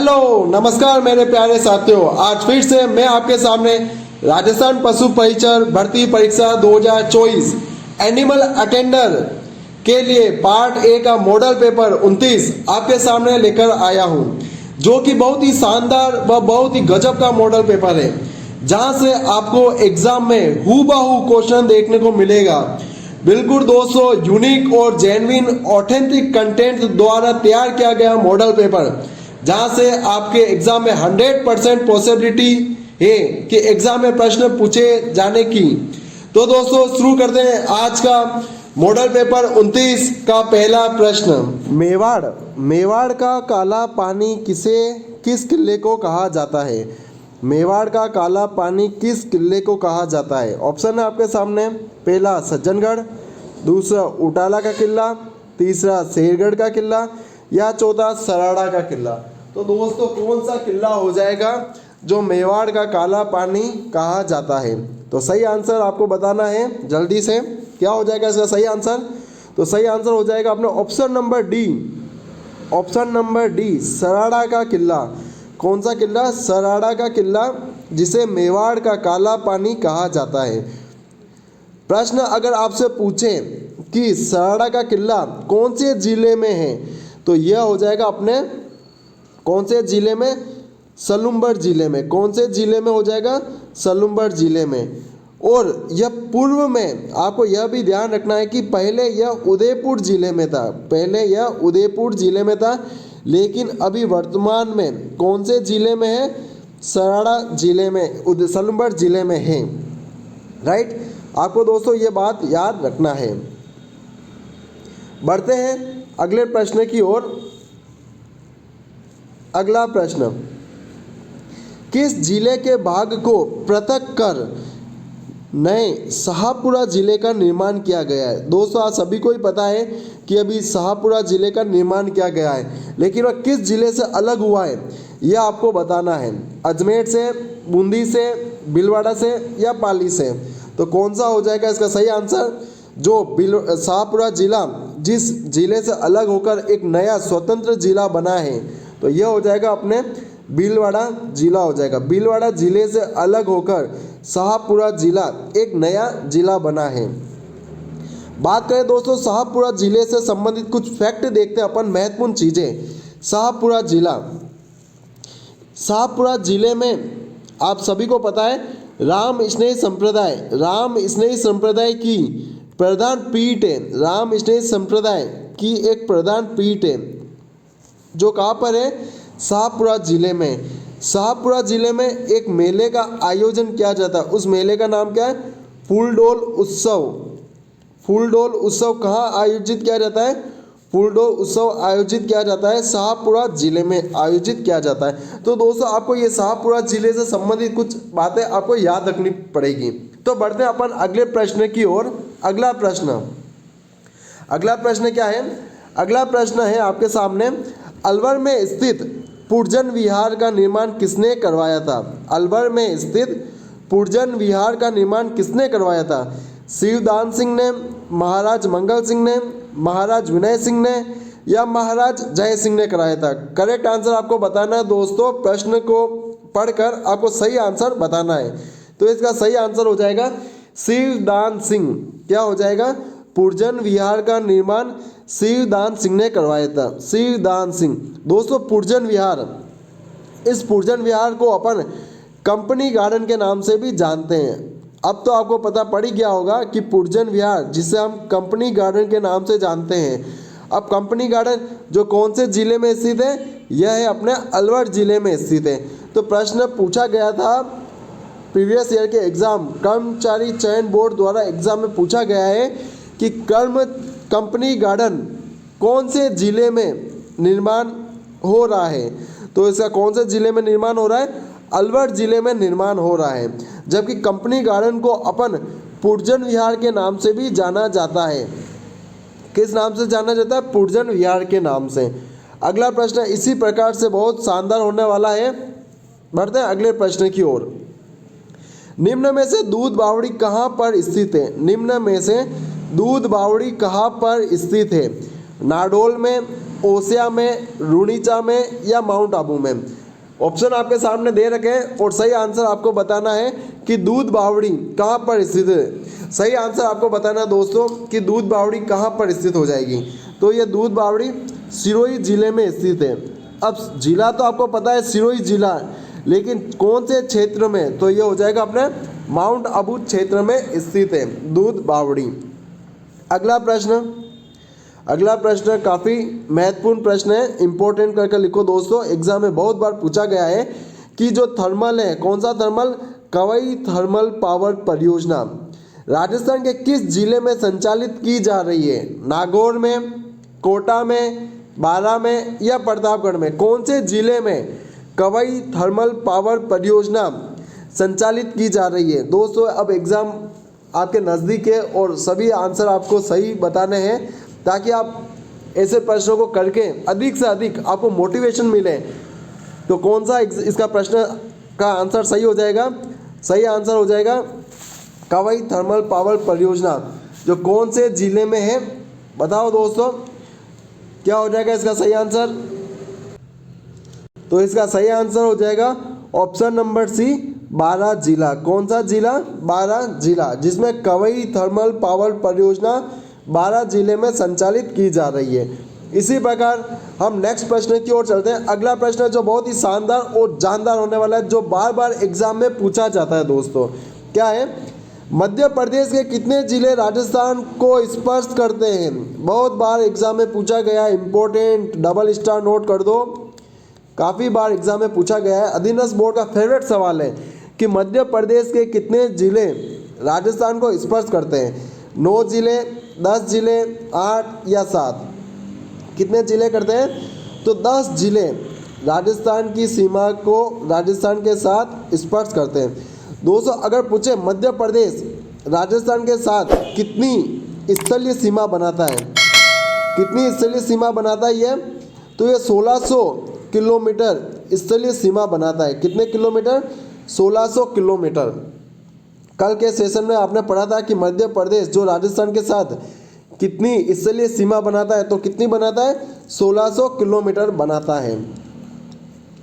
Hello नमस्कार मेरे प्यारे साथियों, आज फिर से मैं आपके सामने राजस्थान पशु परिचर भर्ती परीक्षा 2024 एनिमल अटेंडर के लिए पार्ट ए का मॉडल पेपर 29 आपके सामने लेकर आया हूं, जो कि बहुत ही शानदार व बहुत ही गजब का मॉडल पेपर है, जहां से आपको एग्जाम में हूबहू क्वेश्चन देखने को मिलेगा। बिल्कुल दोस्तों, यूनिक और जेन्युइन ऑथेंटिक कंटेंट द्वारा तैयार किया गया मॉडल पेपर, जहां से आपके एग्जाम में 100% पॉसिबिलिटी है कि एग्जाम में प्रश्न पूछे जाने की। तो दोस्तों शुरू करते हैं आज का मॉडल पेपर 29 का पहला प्रश्न। मेवाड़ का काला पानी किस किले को कहा जाता है? मेवाड़ का काला पानी किस किले को कहा जाता है? ऑप्शन है आपके सामने, पहला सज्जनगढ़, दूसरा उटाला का किला, तीसरा शेरगढ़ का किला या चौथा सराड़ा का किला। तो दोस्तों कौन सा किला हो जाएगा जो मेवाड़ का काला पानी कहा जाता है? तो सही आंसर आपको बताना है जल्दी से, क्या हो जाएगा इसका सही आंसर? तो सही आंसर हो जाएगा अपने ऑप्शन नंबर डी सराड़ा का किला। कौन सा किला? सराड़ा का किला, जिसे मेवाड़ का काला पानी कहा जाता है। प्रश्न अगर आपसे पूछे कि सराड़ा का किला कौन से जिले में है, तो यह हो जाएगा अपने कौन से जिले में? सलुम्बर जिले में। कौन से जिले में हो जाएगा? सलुम्बर जिले में। और यह पूर्व में आपको यह भी ध्यान रखना है कि पहले यह उदयपुर जिले में था, लेकिन अभी वर्तमान में कौन से जिले में है? सराड़ा जिले में, सलुम्बर जिले में है। राइट, आपको दोस्तों ये बात याद रखना है। बढ़ते हैं अगले प्रश्न की ओर। अगला प्रश्न, किस जिले के भाग को पृथक कर नए शाहपुरा जिले का निर्माण किया गया है? दोस्तों आप सभी को ही पता है कि अभी शाहपुरा जिले का निर्माण किया गया है, लेकिन वह किस जिले से अलग हुआ है यह आपको बताना है। अजमेर से, बूंदी से, भीलवाड़ा से या पाली से? तो कौन सा हो जाएगा इसका सही आंसर? जो शाहपुरा जिला जिस जिले से अलग होकर एक नया स्वतंत्र जिला बना है, तो यह हो जाएगा अपने भीलवाड़ा जिला हो जाएगा। भीलवाड़ा जिले से अलग होकर शाहपुरा जिला एक नया जिला बना है। बात करें दोस्तों शाहपुरा जिले से संबंधित कुछ फैक्ट देखते हैं अपन, महत्वपूर्ण चीज़ें। शाहपुरा जिले में आप सभी को पता है राम स्नेही संप्रदाय की प्रधान पीठ है। राम स्नेही संप्रदाय की एक प्रधान पीठ है, जो कहाँ पर है? शाहपुरा जिले में। शाहपुरा जिले में एक मेले का आयोजन किया जाता है, उस मेले का नाम क्या है? फूलडोल उत्सव कहाँ आयोजित किया जाता है? फूलडोल उत्सव आयोजित किया जाता है शाहपुरा जिले में आयोजित किया जाता है। तो दोस्तों आपको ये शाहपुरा जिले से संबंधित कुछ बातें आपको याद रखनी पड़ेगी। तो बढ़ते हैं अपन अगले प्रश्न की ओर। अगला प्रश्न क्या है? अगला प्रश्न है आपके सामने, अलवर में स्थित पुरजन विहार का निर्माण किसने करवाया था? अलवर में स्थित पुरजन विहार का निर्माण किसने करवाया था? शिवदान सिंह ने, महाराज मंगल सिंह ने, महाराज विनय सिंह ने या महाराज जय सिंह ने कराया था? करेक्ट आंसर आपको बताना है दोस्तों, प्रश्न को पढ़कर आपको सही आंसर बताना है। तो इसका सही आंसर हो जाएगा शिवदान सिंह। क्या हो जाएगा? पुरजन विहार का निर्माण शिवदान सिंह ने करवाया था। शिवदान सिंह। दोस्तों इस पुरजन विहार को अपन कंपनी गार्डन के नाम से भी जानते हैं। अब तो आपको पता पड़ ही गया होगा कि पुरजन विहार, जिसे हम कंपनी गार्डन के नाम से जानते हैं, अब कंपनी गार्डन जो कौन से जिले में स्थित है? यह है अपने अलवर जिले में स्थित है। तो प्रश्न पूछा गया था प्रीवियस ईयर के एग्जाम, कर्मचारी चयन बोर्ड द्वारा एग्जाम में पूछा गया है कि कंपनी गार्डन कौन से जिले में निर्माण हो रहा है? तो इसका कौन से जिले में निर्माण हो रहा है? अलवर जिले में निर्माण हो रहा है। जबकि कंपनी गार्डन को अपन पुरजन विहार के नाम से भी जाना जाता है। किस नाम से जाना जाता है? पुरजन विहार के नाम से। अगला प्रश्न इसी प्रकार से बहुत शानदार होने वाला है। बढ़ते हैं अगले प्रश्न की ओर। निम्न में से दूध बावड़ी कहाँ पर स्थित है? नाडोल में, ओसिया में, रुनीचा में या माउंट आबू में। ऑप्शन आपके सामने दे रखे हैं और सही आंसर आपको बताना है कि दूध बावड़ी कहाँ पर स्थित है। सही आंसर आपको बताना है दोस्तों कि दूध बावड़ी कहाँ पर स्थित हो जाएगी। तो ये दूध बावड़ी सिरोही जिले में स्थित है। अब जिला तो आपको पता है सिरोही जिला, लेकिन कौन से क्षेत्र में, तो ये हो जाएगा अपने माउंट आबू क्षेत्र में स्थित है दूध बावड़ी। अगला प्रश्न काफ़ी महत्वपूर्ण प्रश्न है, इंपॉर्टेंट करके लिखो दोस्तों। एग्जाम में बहुत बार पूछा गया है कि जो थर्मल है, कौन सा थर्मल, कवई थर्मल पावर परियोजना राजस्थान के किस जिले में संचालित की जा रही है। नागौर में, कोटा में, बारां में या प्रतापगढ़ में। कौन से जिले में कवई थर्मल पावर परियोजना संचालित की जा रही है। दोस्तों अब एग्ज़ाम आपके नज़दीक है और सभी आंसर आपको सही बताने हैं, ताकि आप ऐसे प्रश्नों को करके अधिक से अधिक आपको मोटिवेशन मिले। तो कौन सा इसका प्रश्न का आंसर सही हो जाएगा। सही आंसर हो जाएगा कवई थर्मल पावर परियोजना, जो कौन से जिले में है, बताओ दोस्तों क्या हो जाएगा इसका सही आंसर। तो इसका सही आंसर हो जाएगा ऑप्शन नंबर सी, बारां जिला। कौन सा जिला, बारां जिला, जिसमें कवई थर्मल पावर परियोजना बारां जिले में संचालित की जा रही है। इसी प्रकार हम नेक्स्ट प्रश्न की ओर चलते हैं। अगला प्रश्न है जो बहुत ही शानदार और जानदार होने वाला है, जो बार बार एग्जाम में पूछा जाता है दोस्तों। क्या है, मध्य प्रदेश के कितने जिले राजस्थान को स्पर्श करते हैं। बहुत बार एग्जाम में पूछा गया है, इंपॉर्टेंट, डबल स्टार नोट कर दो, काफ़ी बार एग्जाम में पूछा गया है। अधीनस्थ बोर्ड का फेवरेट सवाल है कि मध्य प्रदेश के कितने जिले राजस्थान को स्पर्श करते हैं। 9 जिले, 10 जिले, 8 या 7। कितने जिले करते हैं, तो 10 जिले राजस्थान की सीमा को राजस्थान के साथ स्पर्श करते हैं। दोस्तों अगर पूछे मध्य प्रदेश राजस्थान के साथ कितनी स्थलीय सीमा बनाता है, कितनी स्थलीय सीमा बनाता है ये, तो ये 1600 किलोमीटर स्थलीय सीमा बनाता है। कितने किलोमीटर, 1600 किलोमीटर। कल के सेशन में आपने पढ़ा था कि मध्य प्रदेश जो राजस्थान के साथ कितनी स्थलीय सीमा बनाता है, तो कितनी बनाता है, 1600 किलोमीटर बनाता है।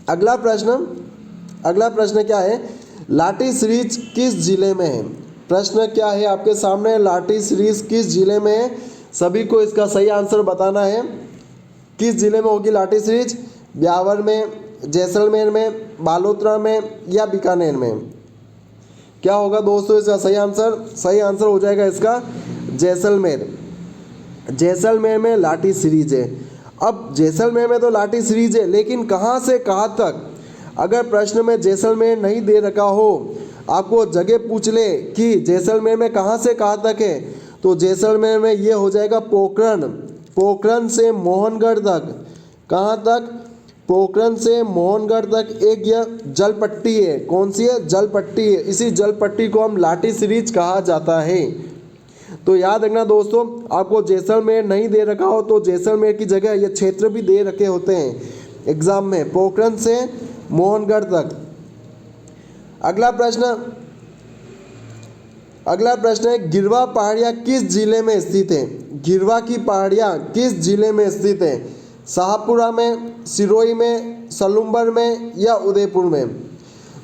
अगला प्रश्न क्या है, लाठी सीरीज किस जिले में है। प्रश्न क्या है आपके सामने, लाठी सीरीज किस जिले में है। सभी को इसका सही आंसर बताना है। किस जिले में होगी लाठी सीरीज, ब्यावर में, जैसलमेर में, बालोतरा में या बीकानेर में। क्या होगा दोस्तों इसका सही आंसर। सही आंसर हो जाएगा इसका जैसलमेर। जैसलमेर में लाठी सीरीज है। अब जैसलमेर में तो लाठी सीरीज है, लेकिन कहाँ से कहाँ तक, अगर प्रश्न में जैसलमेर नहीं दे रखा हो, आपको जगह पूछ ले कि जैसलमेर में कहाँ से कहाँ तक है, तो जैसलमेर में ये हो जाएगा पोखरण। पोखरण से मोहनगढ़ तक। कहाँ तक, पोखरण से मोहनगढ़ तक एक यह जल पट्टी है। कौन सी है, जल पट्टी है। इसी जल पट्टी को हम लाठी सीरीज कहा जाता है। तो याद रखना दोस्तों, आपको जैसलमेर नहीं दे रखा हो तो जैसलमेर की जगह ये क्षेत्र भी दे रखे होते हैं एग्जाम में, पोखरण से मोहनगढ़ तक। अगला प्रश्न है, गिरवा पहाड़ियाँ किस जिले में स्थित है। गिरवा की पहाड़ियाँ किस जिले में स्थित है। शाहपुरा में, सिरोही में, सलूम्बर में या उदयपुर में।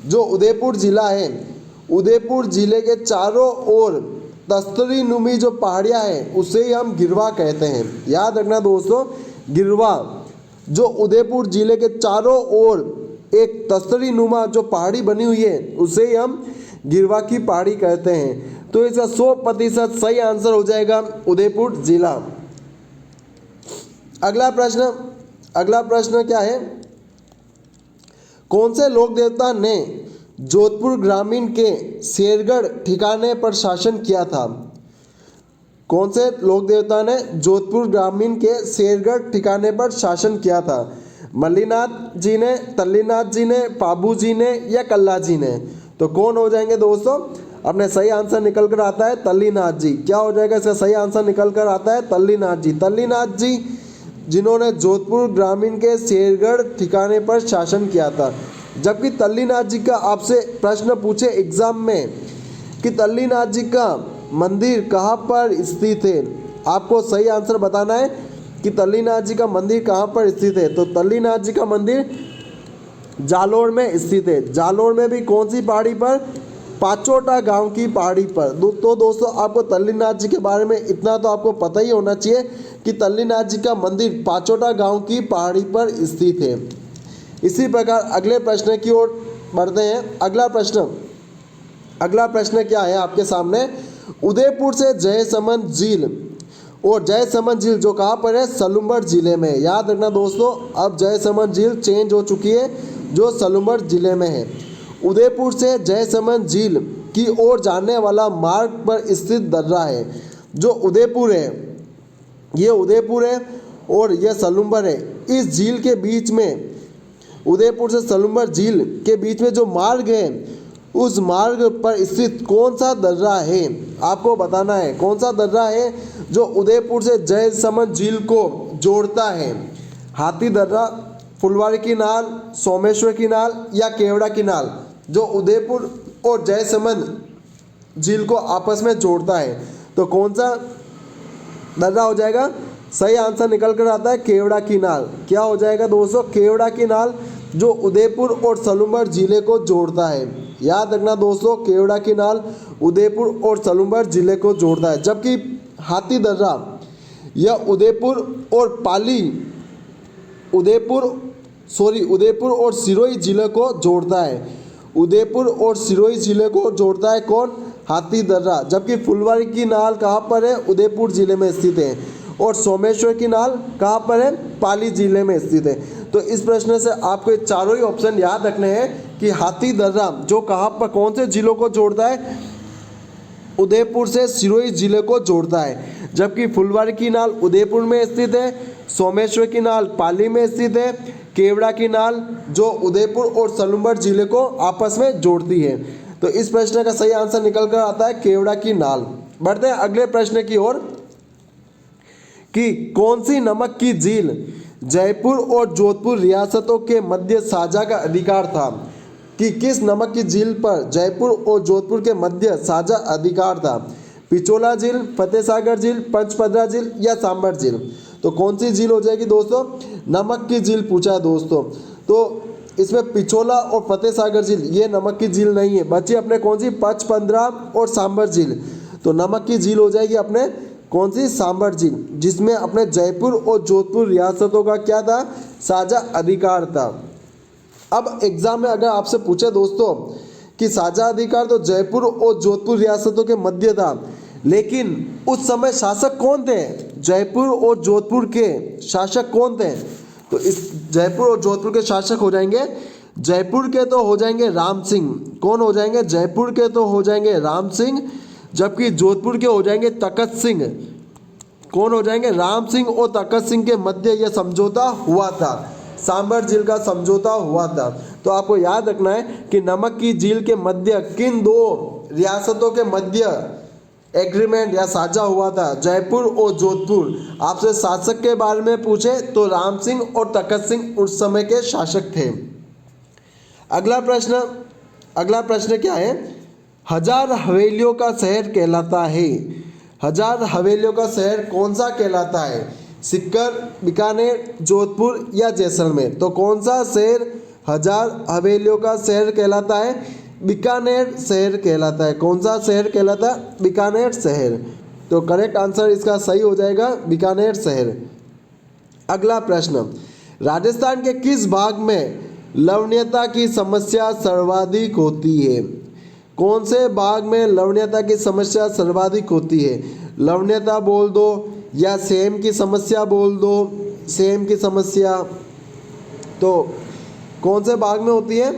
जो उदयपुर जिला है, उदयपुर जिले के चारों ओर तस्तरी नुमी जो पहाड़ियाँ हैं उसे ही हम गिरवा कहते हैं। याद रखना दोस्तों, गिरवा जो उदयपुर जिले के चारों ओर एक तस्तरी नुमा जो पहाड़ी बनी हुई है उसे ही हम गिरवा की पहाड़ी कहते हैं। तो इसका 100% सही आंसर हो जाएगा उदयपुर जिला। अगला प्रश्न क्या है, कौन से लोक देवता ने जोधपुर ग्रामीण के शेरगढ़ ठिकाने पर शासन किया था। कौन से लोक देवता ने जोधपुर ग्रामीण के शेरगढ़ ठिकाने पर शासन किया था। मल्लीनाथ जी ने, तल्लीनाथ जी ने, पाबू जी ने या कल्ला जी ने। तो कौन हो जाएंगे दोस्तों, अपने सही आंसर निकल कर आता है तल्लीनाथ जी। क्या हो जाएगा इसका सही आंसर निकल कर आता है तल्लीनाथ जी। तल्लीनाथ जी जिन्होंने जोधपुर ग्रामीण के शेरगढ़ ठिकाने पर शासन किया था। जबकि तल्लीनाथ जी का आपसे प्रश्न पूछे एग्जाम में कि तल्लीनाथ जी का मंदिर कहाँ पर स्थित है, आपको सही आंसर बताना है कि तल्लीनाथ जी का मंदिर कहाँ पर स्थित है? तो तल्लीनाथ जी का मंदिर जालोर में स्थित है। जालोर में भी कौन सी पहाड़ी पर? पाचोटा गांव की पहाड़ी पर। तो दोस्तों आपको तल्लीनाथ जी के बारे में इतना तो आपको पता ही होना चाहिए कि तल्लीनाथ जी का मंदिर पाचोटा गांव की पहाड़ी पर स्थित है। इसी प्रकार अगले प्रश्न की ओर बढ़ते हैं। अगला प्रश्न क्या है आपके सामने? उदयपुर से जयसमंद झील, और जयसमंद झील जो कहाँ पर है? सलूम्बर जिले में। याद रखना दोस्तों, अब जयसमंद झील चेंज हो चुकी है, जो सलूम्बर जिले में है। उदयपुर से जयसमंद झील की ओर जाने वाला मार्ग पर स्थित दर्रा है। जो उदयपुर है, ये उदयपुर है और यह सलूम्बर है। इस झील के बीच में, उदयपुर से सलूम्बर झील के बीच में जो मार्ग है, उस मार्ग पर स्थित कौन सा दर्रा है? आपको बताना है कौन सा दर्रा है जो उदयपुर से जयसमंद झील को जोड़ता है। हाथी दर्रा, फुलवारी की नाल, सोमेश्वर की नाल या केवड़ा की नाल, जो उदयपुर और जयसमंद झील को आपस में जोड़ता है। तो कौन सा दर्रा हो जाएगा? सही आंसर निकल कर आता है केवड़ा की नाल। क्या हो जाएगा दोस्तों? केवड़ा की नाल, जो उदयपुर और सलूम्बर जिले को जोड़ता है। याद रखना दोस्तों, केवड़ा की नाल उदयपुर और सलूम्बर जिले को जोड़ता है। जबकि हाथी दर्रा यह उदयपुर और सिरोही जिले को जोड़ता है। उदयपुर और सिरोही जिले को जोड़ता है कौन? हाथी दर्रा। जबकि फुलवारी की नाल कहाँ पर है? उदयपुर जिले में स्थित है। और सोमेश्वर की नाल कहाँ पर है? पाली जिले में स्थित है। तो इस प्रश्न से आपको ये चारों ही ऑप्शन याद रखने हैं कि हाथी दर्रा जो कहाँ पर, कौन से जिलों को जोड़ता है? उदयपुर से सिरोही जिले को जोड़ता है। जबकि फुलवारी की नाल उदयपुर में स्थित है, सोमेश्वर की नाल पाली में स्थित है, केवड़ा की नाल जो उदयपुर और सलूम्बर जिले को आपस में जोड़ती है। तो इस प्रश्न का सही आंसर निकल कर आता है केवड़ा की नाल। बढ़ते हैं अगले प्रश्न की ओर कि कौन सी नमक की झील जयपुर और जोधपुर रियासतों के मध्य साझा का अधिकार था? कि किस नमक की झील पर जयपुर और जोधपुर के मध्य साझा अधिकार था? पिचोला झील, फतेह सागर झील, पंचपदरा झील या सांबर झील? तो कौन सी झील हो जाएगी दोस्तों? नमक की झील पूछा है दोस्तों। तो इसमें पिचोला और फतेह सागर झील ये नमक की झील नहीं है। बची अपने कौन सी? पंचपदरा और सांबर झील। तो नमक की झील हो जाएगी अपने कौन सी? सांबर झील, जिसमें अपने जयपुर और जोधपुर रियासतों का क्या था? साझा अधिकार था। अब एग्जाम में अगर आपसे पूछे दोस्तों कि साझा अधिकार तो जयपुर और जोधपुर रियासतों के मध्य था, लेकिन उस समय शासक कौन थे? जयपुर और जोधपुर के शासक कौन थे? तो इस जयपुर और जोधपुर के शासक हो जाएंगे, जयपुर के तो हो जाएंगे राम सिंह। कौन हो जाएंगे? जयपुर के तो हो जाएंगे राम सिंह, जबकि जोधपुर के हो जाएंगे तखत सिंह। कौन हो जाएंगे? राम सिंह और तखत सिंह के मध्य यह समझौता हुआ था, सांबर झील का समझौता हुआ था। तो आपको याद रखना है कि नमक की झील के मध्य किन दो रियासतों के मध्य एग्रीमेंट या साझा हुआ था? जयपुर और जोधपुर। आपसे शासक के बारे में पूछे तो राम सिंह और तखत सिंह उस समय के शासक थे। अगला प्रश्न क्या है? हजार हवेलियों का शहर कहलाता है। हजार हवेलियों का शहर कौन सा कहलाता है? सीकर, बीकानेर, जोधपुर या जैसलमेर? तो कौन सा शहर हजार हवेलियों का शहर कहलाता है? बीकानेर शहर कहलाता है। कौन सा शहर कहलाता है? बीकानेर शहर। तो करेक्ट आंसर इसका सही हो जाएगा बीकानेर शहर। अगला प्रश्न, राजस्थान के किस भाग में लवणीयता की समस्या सर्वाधिक होती है? कौन से भाग में लवणीयता की समस्या सर्वाधिक होती है? लवणीयता बोल दो या सेम की समस्या बोल दो। सेम की समस्या तो कौन से भाग में होती है?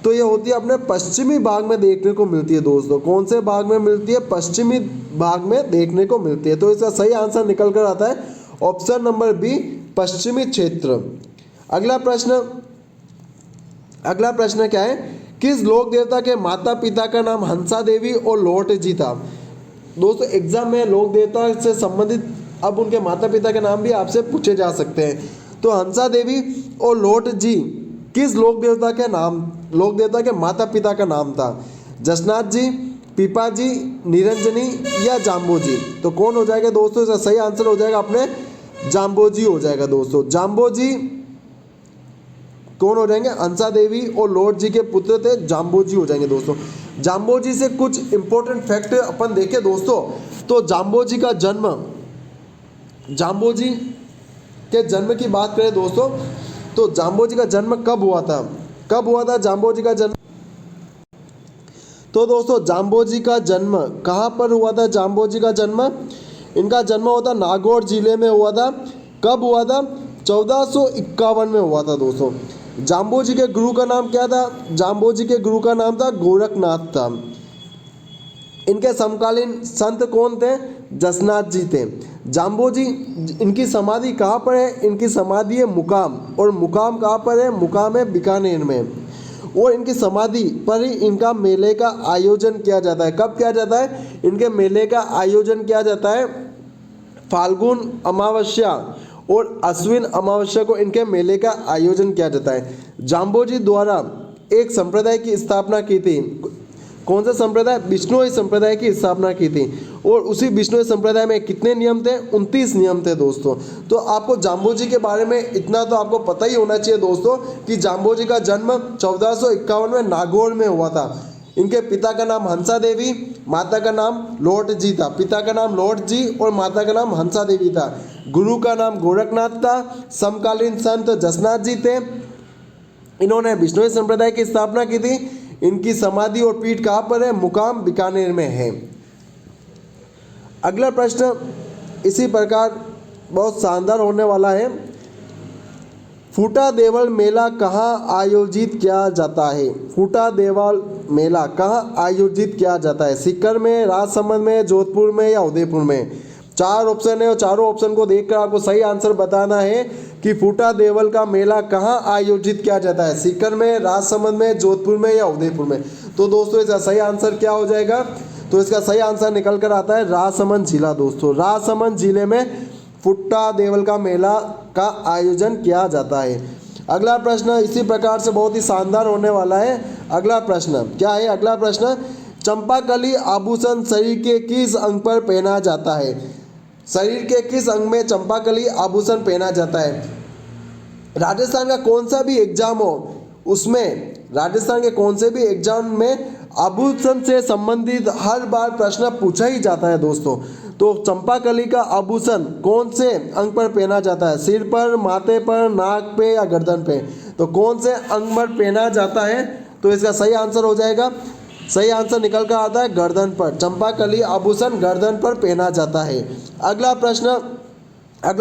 तो ये होती है अपने पश्चिमी भाग में देखने को मिलती है दोस्तों। कौन से भाग में मिलती है? पश्चिमी भाग में देखने को मिलती है। तो इसका सही आंसर निकल कर आता है ऑप्शन नंबर बी, पश्चिमी क्षेत्र। अगला प्रश्न क्या है? किस लोक देवता के माता पिता का नाम हंसा देवी और लोट जी था? दोस्तों एग्जाम में लोक देवता से संबंधित अब उनके माता पिता के नाम भी आपसे पूछे जा सकते हैं। तो हंसा देवी और लोट जी किस लोक देवता के माता पिता का नाम था? जसनाथ जी, पीपा जी, निरंजनी या जाम्बू जी? तो कौन हो जाएगा दोस्तों? इसका सही आंसर हो जाएगा अपने जाम्बोजी हो जाएगा दोस्तों। जाम्बोजी कौन हो जाएंगे? हंसा देवी और लॉर्ड जी के पुत्र थे, जाम्बोजी हो जाएंगे दोस्तों। जाम्बोजी से कुछ इंपॉर्टेंट फैक्ट अपन देखें दोस्तों, तो जाम्बोजी के जन्म की बात करें दोस्तों, तो जाम्बोजी का जन्म कब हुआ था? जाम्बोजी का जन्म? तो दोस्तों जाम्बोजी का जन्म कहाँ पर हुआ था? जाम्बोजी का जन्म, इनका जन्म हुआ था नागौर जिले में हुआ था। कब हुआ था? 1451 में हुआ था दोस्तों। जाम्बोजी के गुरु का नाम क्या था? जाम्बोजी के गुरु का नाम था गोरखनाथ था। इनके समकालीन संत कौन थे? जसनाथ जी थे। जाम्बोजी, इनकी समाधि कहाँ पर है? इनकी समाधि है मुकाम, और मुकाम कहाँ पर है? मुकाम है बीकानेर में। और इनकी समाधि पर ही इनका मेले का आयोजन किया जाता है। कब किया जाता है? इनके मेले का आयोजन किया जाता है फाल्गुन अमावस्या और अश्विन अमावस्या को इनके मेले का आयोजन किया जाता है। जाम्बोजी द्वारा एक संप्रदाय की स्थापना की थी। कौन सा संप्रदाय? बिश्नोई संप्रदाय की स्थापना की थी। और उसी बिश्नोई संप्रदाय में कितने नियम थे? 29 नियम थे दोस्तों। तो आपको जाम्बोजी के बारे में इतना तो आपको पता ही होना चाहिए दोस्तों कि जाम्बोजी का जन्म 1451 में नागौर में हुआ था। इनके पिता का नाम हंसा देवी, माता का नाम लॉर्ड जी था। पिता का नाम लॉर्ड जी और माता का नाम हंसा देवी था। गुरु का नाम गोरखनाथ था। समकालीन संत जसनाथ जी थे। इन्होंने बिश्नोई संप्रदाय की स्थापना की थी। इनकी समाधि और पीठ कहाँ पर है? मुकाम बीकानेर में है। अगला प्रश्न इसी प्रकार बहुत शानदार होने वाला है। फूटा देवल मेला कहाँ आयोजित किया जाता है? फूटा देवल मेला कहाँ आयोजित किया जाता है? सीकर में, राजसमंद में, जोधपुर में या उदयपुर में? 4 ऑप्शन है और चारों ऑप्शन को देखकर आपको सही आंसर बताना है कि फूटा देवल का मेला कहाँ आयोजित किया जाता है? सीकर में, राजसमंद में, जोधपुर में या उदयपुर में? तो दोस्तों इसका सही आंसर क्या हो जाएगा? तो इसका सही आंसर निकल कर आता है राजसमंद जिला दोस्तों। राजसमंद जिले में फुट्टा देवल का मेला का आयोजन किया जाता है। अगला प्रश्न इसी प्रकार से बहुत ही शानदार होने वाला है। अगला प्रश्न क्या है? अगला प्रश्न, चंपाकली आभूषण शरीर के किस अंग पर पहना जाता है? शरीर के किस अंग में चंपाकली आभूषण पहना जाता है? राजस्थान का कौन सा भी एग्जाम हो उसमें, राजस्थान के कौन से भी एग्जाम में आभूषण से संबंधित हर बार प्रश्न पूछा ही जाता है दोस्तों। तो चंपाकली का आभूषण कौन से अंग पर पहना जाता है? सिर पर, माथे पर, नाक पे या गर्दन पे? तो कौन से अंग पर पहना जाता है? तो इसका सही आंसर हो जाएगा, सही आंसर निकल कर आता है गर्दन पर। चंपाकली आभूषण गर्दन पर पहना जाता है। अगला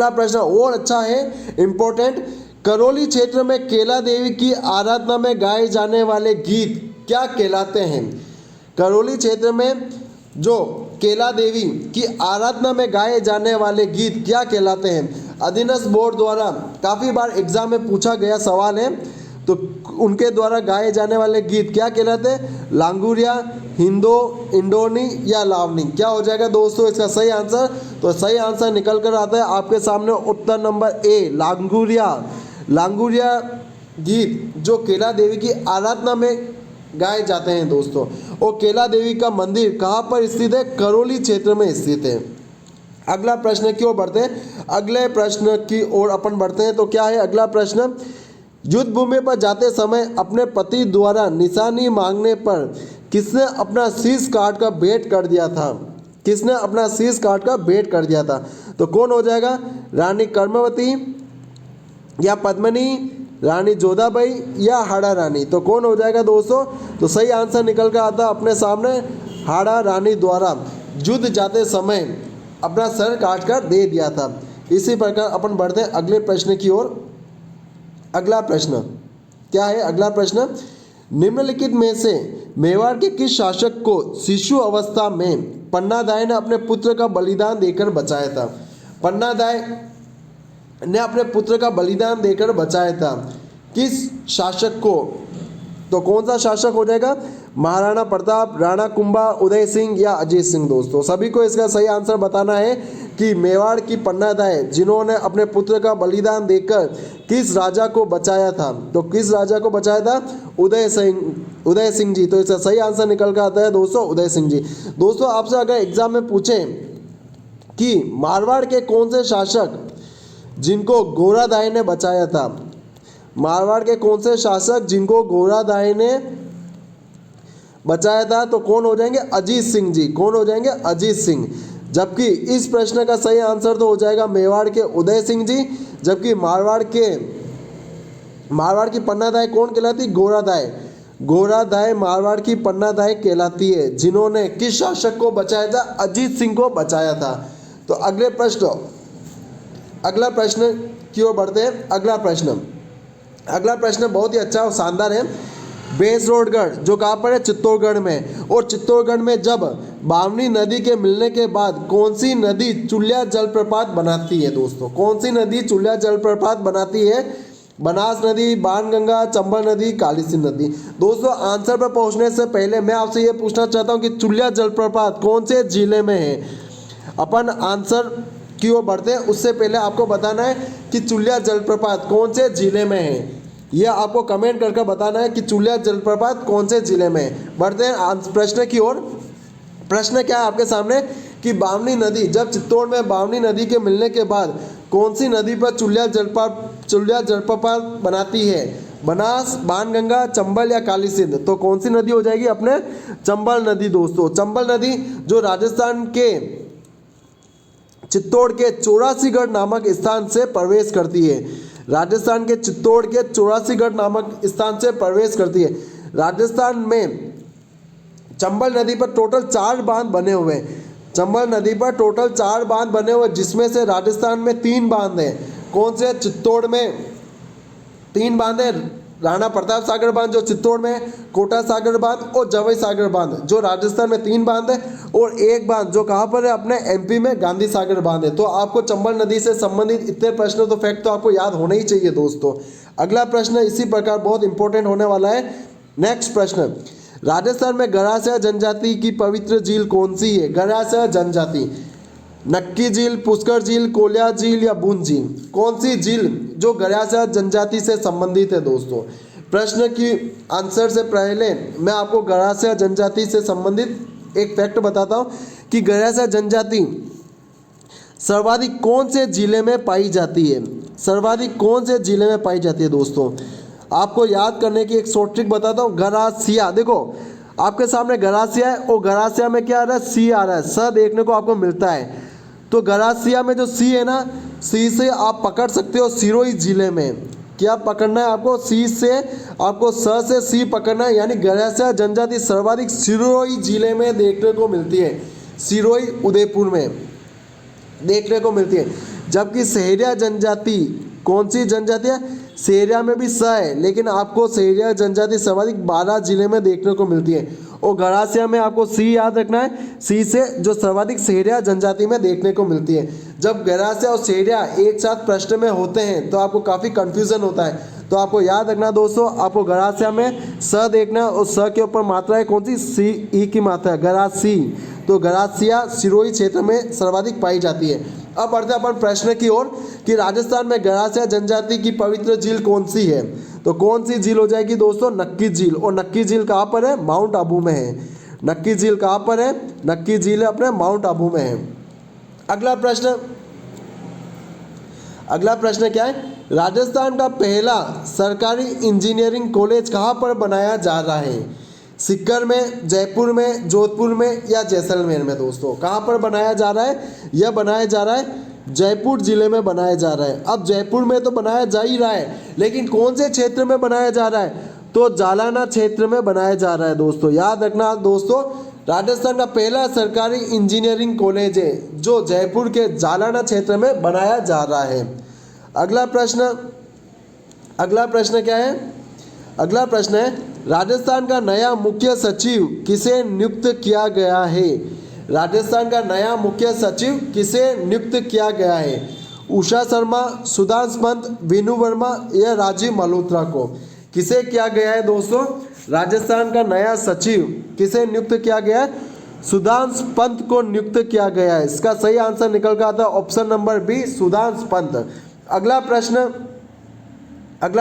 प्रश्न और अच्छा है, इम्पोर्टेंट। करौली क्षेत्र में केला देवी की आराधना में गाए जाने वाले गीत क्या कहलाते हैं? करौली क्षेत्र में जो केला देवी की आराधना में गाए जाने वाले गीत क्या कहलाते हैं? अधीनस्थ बोर्ड द्वारा काफ़ी बार एग्जाम में पूछा गया सवाल है, तो उनके द्वारा गाए जाने वाले गीत क्या कहलाते हैं? लांगुरिया, हिंदो, इंडोनी या लावनी? क्या हो जाएगा दोस्तों इसका सही आंसर? तो सही आंसर निकल कर आता है आपके सामने उत्तर नंबर ए, लांगुरिया। लांगुरिया गीत जो केला देवी की आराधना में गाए जाते हैं दोस्तों। और केला देवी का मंदिर कहाँ पर स्थित है? करौली क्षेत्र में स्थित है। अगला प्रश्न की ओर बढ़ते हैं। अगले प्रश्न की ओर अपन बढ़ते हैं। तो क्या है अगला प्रश्न? युद्ध भूमि पर जाते समय अपने पति द्वारा निशानी मांगने पर किसने अपना शीश काट कर भेंट कर दिया था? किसने अपना शीश काट कर भेंट कर दिया था? तो कौन हो जाएगा? रानी कर्मवती या पद्मिनी, रानी जोधाबाई या हाड़ा रानी? तो कौन हो जाएगा दोस्तों? तो सही आंसर निकल कर आता अपने सामने हाड़ा रानी द्वारा युद्ध जाते समय अपना सर काट कर दे दिया था। इसी प्रकार अपन बढ़ते हैं अगले प्रश्न की ओर। अगला प्रश्न क्या है? अगला प्रश्न, निम्नलिखित में से मेवाड़ के किस शासक को शिशु अवस्था में पन्नादाय ने अपने पुत्र का बलिदान देकर बचाया था? पन्नादाय ने अपने पुत्र का बलिदान देकर बचाया था। किस शासक को? तो कौन सा शासक हो जाएगा? महाराणा प्रताप, राणा कुंभा, उदय सिंह या अजीत सिंह? दोस्तों सभी को इसका सही आंसर बताना है कि मेवाड़ की पन्नादाय जिन्होंने अपने पुत्र का बलिदान देकर किस राजा को बचाया था? तो किस राजा को बचाया था? उदय सिंह जी। तो इसका सही आंसर निकल कर आता है दोस्तों उदय सिंह जी। दोस्तों आपसे अगर एग्जाम में पूछें कि मारवाड़ के कौन से शासक जिनको घोरादाई ने बचाया था? मारवाड़ के कौन से शासक जिनको घोरादाई ने बचाया था? तो कौन हो जाएंगे? अजीत सिंह जी। कौन हो जाएंगे? अजीत सिंह। जबकि इस प्रश्न का सही आंसर तो हो जाएगा मेवाड़ के उदय सिंह जी। जबकि मारवाड़ की पन्नादाई कौन कहलाती? घोरादाई। घोरादाई मारवाड़ की पन्नादाई कहलाती है, जिन्होंने किस शासक को बचाया था? अजीत सिंह को बचाया था। तो अगला प्रश्न की ओर बढ़ते हैं। अगला प्रश्न बहुत ही अच्छा और शानदार है। बेसरोडगढ़ जो कहाँ पर है? चित्तौड़गढ़ में। और चित्तौड़गढ़ में जब बामनी नदी के मिलने के बाद कौन सी नदी चुलिया जलप्रपात बनाती है दोस्तों? कौन सी नदी चुलिया जलप्रपात बनाती है? बनास नदी, बाणगंगा, चंबल नदी, काली सिंध नदी। दोस्तों आंसर पर पहुंचने से पहले मैं आपसे ये पूछना चाहता हूँ कि चुलिया जलप्रपात कौन से जिले में है? अपन आंसर की ओर बढ़ते हैं उससे पहले आपको बताना है कि चुलिया जलप्रपात कौन से जिले में है। यह आपको कमेंट करके बताना है कि चुलिया जलप्रपात कौन से जिले में है। बढ़ते हैं प्रश्न की ओर। प्रश्न क्या है आपके सामने कि बामनी नदी, जब चित्तौड़ में बामनी नदी के मिलने के बाद कौन सी नदी पर चुलिया जलप्रपात बनाती है? बनास, बाणगंगा, चंबल या काली सिंध? तो कौन सी नदी हो जाएगी? अपने चंबल नदी दोस्तों। चंबल नदी जो राजस्थान के चित्तौड़ के 84गढ़ नामक स्थान से प्रवेश करती है। राजस्थान के चित्तौड़ के 84गढ़ नामक स्थान से प्रवेश करती है। राजस्थान में चंबल नदी पर टोटल 4 बांध बने हुए हैं। चंबल नदी पर टोटल 4 बांध बने हुए, जिसमें से राजस्थान में 3 बांध हैं। कौन से? चित्तौड़ में 3 बांध है। राणा प्रताप सागर बांध जो चित्तौड़ में, कोटा सागर बांध और जवई सागर बांध जो राजस्थान में 3 बांध है, और एक बांध जो कहाँ पर है? अपने एमपी में गांधी सागर बांध है। तो आपको चंबल नदी से संबंधित इतने प्रश्न तो फैक्ट तो आपको याद होने ही चाहिए दोस्तों। अगला प्रश्न इसी प्रकार बहुत इंपॉर्टेंट होने वाला है। नेक्स्ट प्रश्न, राजस्थान में गरासिया जनजाति की पवित्र झील कौन सी है? गरासिया जनजाति, नक्की झील, पुष्कर झील, कोलिया झील या बूंद झील? कौन सी झील जो गरासिया जनजाति से संबंधित है दोस्तों? प्रश्न की आंसर से पहले मैं आपको गरासिया जनजाति से संबंधित एक फैक्ट बताता हूँ कि गरासिया जनजाति सर्वाधिक कौन से जिले में पाई जाती है? सर्वाधिक कौन से जिले में पाई जाती है दोस्तों? आपको याद करने की एक शॉर्ट ट्रिक बताता हूँ। गरासिया, देखो आपके सामने गरासिया है और गरासिया में क्या आ रहा है? सी आ रहा है, स देखने को आपको मिलता है। तो गरासिया में जो सी है ना, सी से आप पकड़ सकते हो सिरोही जिले में। क्या पकड़ना है आपको? सी से आपको स से सी पकड़ना है, यानी गरासिया जनजाति सर्वाधिक सिरोही जिले में देखने को मिलती है। सिरोही उदयपुर में देखने को मिलती है। जबकि सहरिया जनजाति, कौन सी जनजाति है? सहरिया में भी स है, लेकिन आपको सहरिया जनजाति सर्वाधिक 12 जिले में देखने को मिलती है। और गरासिया में आपको सी याद रखना है, सी से जो सर्वाधिक सहरिया जनजाति में देखने को मिलती है। जब गरासिया और सहरिया एक साथ प्रश्न में होते हैं तो आपको काफ़ी कंफ्यूजन होता है। तो आपको याद रखना दोस्तों, आपको गरासिया में स देखना है और स के ऊपर मात्रा है कौन सी? सी, ई की मात्रा है, गरासी। तो गरासिया सिरोही क्षेत्र में सर्वाधिक पाई जाती है। अब बढ़ते हैं अपन प्रश्न की ओर कि राजस्थान में गरासिया जनजाति की पवित्र झील कौन सी है? तो कौन सी झील हो जाएगी दोस्तों? नक्की झील। और नक्की झील कहाँ पर है? माउंट आबू में है। नक्की झील कहाँ पर है? नक्की झील अपने माउंट आबू में है। अगला प्रश्न क्या है? राजस्थान का पहला सरकारी इंजीनियरिंग कॉलेज कहाँ पर बनाया जा रहा है? सीकर में, जयपुर में, जोधपुर में या जैसलमेर में? दोस्तों कहाँ पर बनाया जा रहा है? यह बनाया जा रहा है जयपुर जिले में बनाया जा रहा है। अब जयपुर में तो बनाया जा ही रहा है, लेकिन कौन से क्षेत्र में बनाया जा रहा है? तो जालाना क्षेत्र में बनाया जा रहा है दोस्तों। याद रखना दोस्तों, राजस्थान का पहला सरकारी इंजीनियरिंग कॉलेज है जो जयपुर के जालाना क्षेत्र में बनाया जा रहा है। अगला प्रश्न क्या है? अगला प्रश्न है, राजस्थान का नया मुख्य सचिव किसे नियुक्त किया गया है? राजस्थान का नया मुख्य सचिव किसे नियुक्त किया गया है? उषा शर्मा, सुधांशु पंत, विनु वर्मा या राजीव मल्होत्रा को? किसे किया गया है दोस्तों? राजस्थान का नया सचिव किसे नियुक्त किया गया है? सुधांशु पंत को नियुक्त किया गया है। इसका सही आंसर निकल कर आता है option number B, Sudhanshu Pant. अगला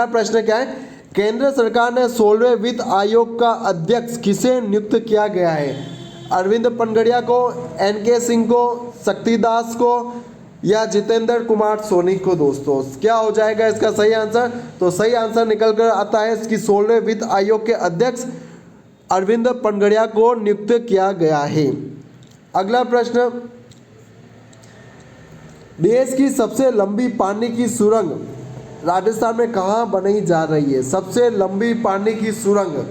प्रश्न क्या है? केंद्र सरकार ने 16वें वित्त आयोग का अध्यक्ष किसे नियुक्त किया गया है? अरविंद पनगड़िया को, एन के सिंह को, शक्तिदास को या जितेंद्र कुमार सोनी को दोस्तों? क्या हो जाएगा इसका सही आंसर? तो सही आंसर निकल कर आता है कि 16वें वित्त आयोग के अध्यक्ष अरविंद पनगड़िया को नियुक्त किया गया है। अगला प्रश्न, देश की सबसे लंबी पानी की सुरंग राजस्थान में कहाँ बनाई जा रही है? सबसे लंबी पानी की सुरंग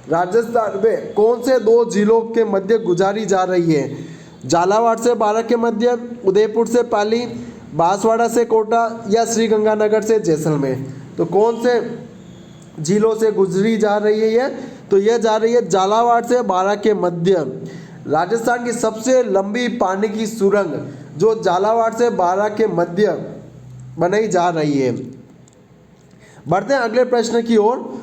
राजस्थान में कौन से दो जिलों के मध्य गुजारी जा रही है? झालावाड़ से बारां के मध्य, उदयपुर से पाली, बांसवाड़ा से कोटा या श्रीगंगानगर से जैसलमेर? तो कौन से जिलों से गुजरी जा रही है ये? तो यह जा रही है झालावाड़ से बारां के मध्य। राजस्थान की सबसे लंबी पानी की सुरंग जो झालावाड़ से बारां के मध्य बनाई जा रही है। बढ़ते हैं अगले प्रश्न की ओर।